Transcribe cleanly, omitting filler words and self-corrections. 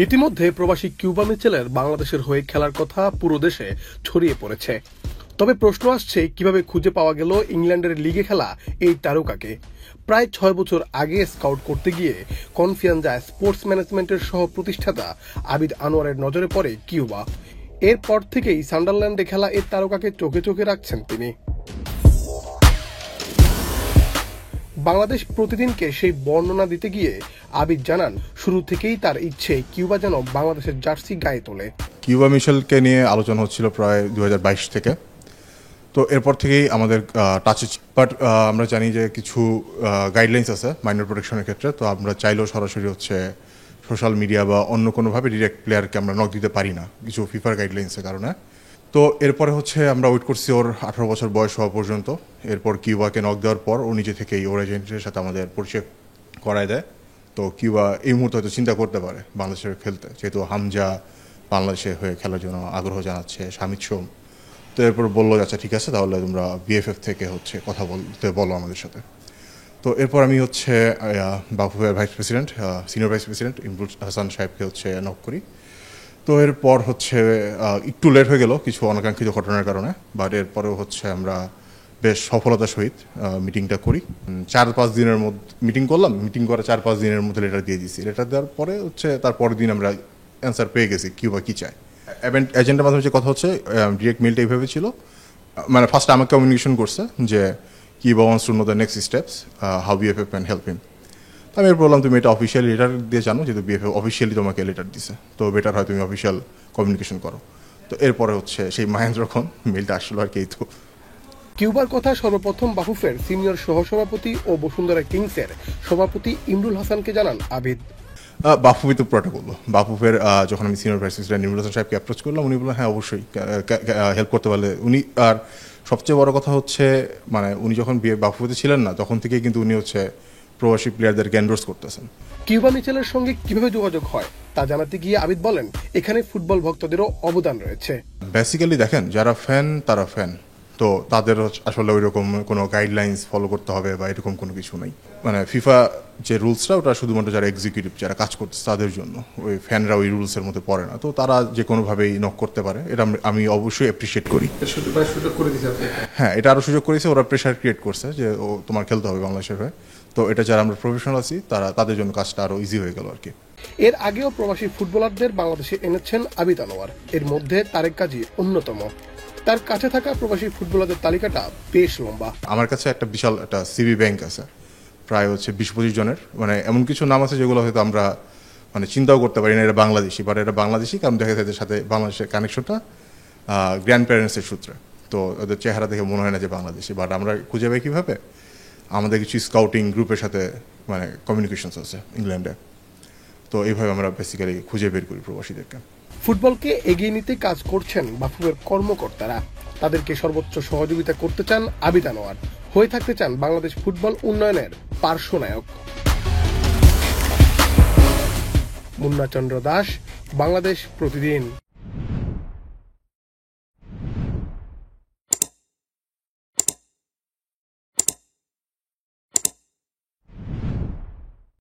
ইতিমধ্যে প্রবাসী কিউবা মিচেলের বাংলাদেশের হয়ে খেলার কথা পুরো দেশে ছড়িয়ে পড়েছে। তবে প্রশ্ন আসছে, কিভাবে খুঁজে পাওয়া গেল ইংল্যান্ডের লিগে খেলা এই তারকাকে। প্রায় 6 বছর আগে স্কাউট করতে গিয়ে কনফিয়াঞ্জা স্পোর্টস ম্যানেজমেন্টের সহ প্রতিষ্ঠাতা আবিদ আনোয়ারের নজরে পড়ে কিউবা। এরপর থেকেই সান্ডারল্যান্ডে খেলা এই তারকাকে চোখে চোখে রাখছেন তিনি। বাংলাদেশ প্রতিদিনকে সেই বর্ণনা দিতে গিয়ে আবিদ জানান, শুরু থেকেই তার ইচ্ছে কিউবা যেন বাংলাদেশের জার্সি গায়ে তোলে। কিউবা মিশেলকে নিয়ে আলোচনা হচ্ছিল প্রায় 2022 থেকে। তো এরপর থেকেই আমাদের টাচে, বাট আমরা জানি যে কিছু গাইডলাইন্স আছে মাইনর প্রোটেকশনের ক্ষেত্রে। তো আমরা চাইলেও সরাসরি সোশ্যাল মিডিয়া বা অন্য কোনোভাবে ডিরেক্ট প্লেয়ারকে আমরা নক দিতে পারি না, কিছু ফিফার গাইডলাইন্সের কারণে। তো এরপরে আমরা ওয়েট করছি ওর 18 বছর বয়স হওয়া পর্যন্ত। এরপর কিউবাকে নক দেওয়ার পর ও নিজে থেকেই ওর এজেন্টের সাথে আমাদের পরিচয় করায় দেয়। তো কিউবা এই মুহূর্তে হয়তো চিন্তা করতে পারে বাংলাদেশের খেলতে, যেহেতু হামজা বাংলাদেশে হয়ে খেলার জন্য আগ্রহ জানাচ্ছে, শামিদ সোম। তো এরপর বললো, আচ্ছা ঠিক আছে, তাহলে তোমরা বিএফএফ থেকে কথা বলতে বলো আমাদের সাথে। তো এরপর আমি বাফুফের vice president, senior vice president Imrul Hasan সাহেবকে নক করি। তো এরপর একটু লেট হয়ে গেল কিছু অনাকাঙ্ক্ষিত ঘটনার কারণে, বাট এরপরেও আমরা বেশ সফলতার সহিত মিটিংটা করি। 4-5 দিনের মধ্যে মিটিং করলাম। মিটিং করে 4-5 দিনের মধ্যে লেটার দিয়ে দিয়েছি। লেটার দেওয়ার পরে তার পরের দিন আমরা অ্যান্সার পেয়ে গেছি কিউবা কি চায়। এজেন্টের মাধ্যমে যে কথা ডিরেক্ট মেলটা এইভাবে ছিল, মানে ফার্স্ট আমাকে কমিউনিকেশন করছে যে Cuba wants to know the next steps, how BFF can help him. আমি বললাম, তুমি এটা অফিসিয়ালি লেটার দিয়ে জানো, যেহেতু বিএফএফ অফিসিয়ালি তোমাকে লেটার দিছে, তো বেটার হয় তুমি অফিসিয়াল কমিউনিকেশন করো। তো এরপরে সেই মাহেন্দ্র খন মেলটা আসলো আর কি। তো কিউবার কথা সর্বপ্রথম বাফুফের সিনিয়র সহসভাপতি ও বসুন্ধরা কিংসের সভাপতি ইমরুল হাসানকে জানান আবিদ। বাফুফি তো প্রটোকল। বাফুফের যখন আমি senior vice president Imrul Hasan সাহেবকে অ্যাপ্রোচ করলাম, উনি বললেন হ্যাঁ অবশ্যই হেল্প করতে পারলে উনি। আর সবচেয়ে বড় কথা মানে উনি যখন বাফুফিতে ছিলেন না, তখন থেকেই কিন্তু উনি প্রবাসী প্লেয়ারদেরকে এন্ডোর্স করতেছেন। কিউবা মিচেলের সঙ্গে কিভাবে যোগাযোগ হয় তা জানাতে গিয়ে আবিদ বলেন, এখানে ফুটবল ভক্তদেরও অবদান রয়েছে। বেসিক্যালি দেখেন, যারা ফ্যান তারা ফ্যান, তো তাদের আসলে ওই রকম কোনো গাইডলাইন্স ফলো করতে হবে বা এরকম কোনো কিছু নাই। মানে ফিফা যে রুলসটা, ওটা শুধুমাত্র যারা এক্সিকিউটিভ, যারা কাজ করছে তাদের জন্য। ওই ফ্যানরা ওই রুলসের মধ্যে পড়ে না। তো তারা যে কোনোভাবেই নক করতে পারে, এটা আমি অবশ্যই অ্যাপ্রিসিয়েট করি। হ্যাঁ, এটা আরও সুযোগ করেছে, ওরা প্রেশার ক্রিয়েট করছে যে ও তোমার খেলতে হবে বাংলাদেশের হয়ে। তো এটা যারা আমরা প্রফেশনাল আছি তাদের জন্য কাজটা আরও ইজি হয়ে গেল আর কি। এর আগেও প্রবাসী ফুটবলারদের বাংলাদেশে এনেছেন আবিদ আনোয়ার। এর মধ্যে তারেক কাজী অন্যতম। তার কাছে থাকা প্রবাসী ফুটবলারদের তালিকাটা বেশ লম্বা। আমার কাছে একটা বিশাল সিবি ব্যাংক আছে, প্রায় 20-25 জনের। মানে এমন কিছু নাম আছে যেগুলো হয়তো আমরা চিন্তাও করতে পারি না এরা বাংলাদেশি, বাট এরা বাংলাদেশি কারণ দেখা যায় এদের সাথে বাংলাদেশের কানেকশনটা গ্র্যান্ড প্যারেন্টসের সূত্রে। তো ওদের চেহারা দেখে মনে হয় না যে বাংলাদেশি, বাট আমরা খুঁজে পাই কীভাবে, আমাদের কিছু স্কাউটিং গ্রুপের সাথে কমিউনিকেশনস আছে ইংল্যান্ডে। তো এইভাবে আমরা বেসিক্যালি খুঁজে বের করি প্রবাসীদেরকে। ফুটবলকে এগিয়ে নিতে কাজ করছেন বাফুফের কর্মকর্তারা। তাদেরকে সর্বোচ্চ সহযোগিতা করতে চান আবিদ আনোয়ার, হয়ে থাকতে চান বাংলাদেশ ফুটবল উন্নয়নের পার্শ্বনায়ক। মুন্না চন্দ্র দাস, বাংলাদেশ প্রতিদিন।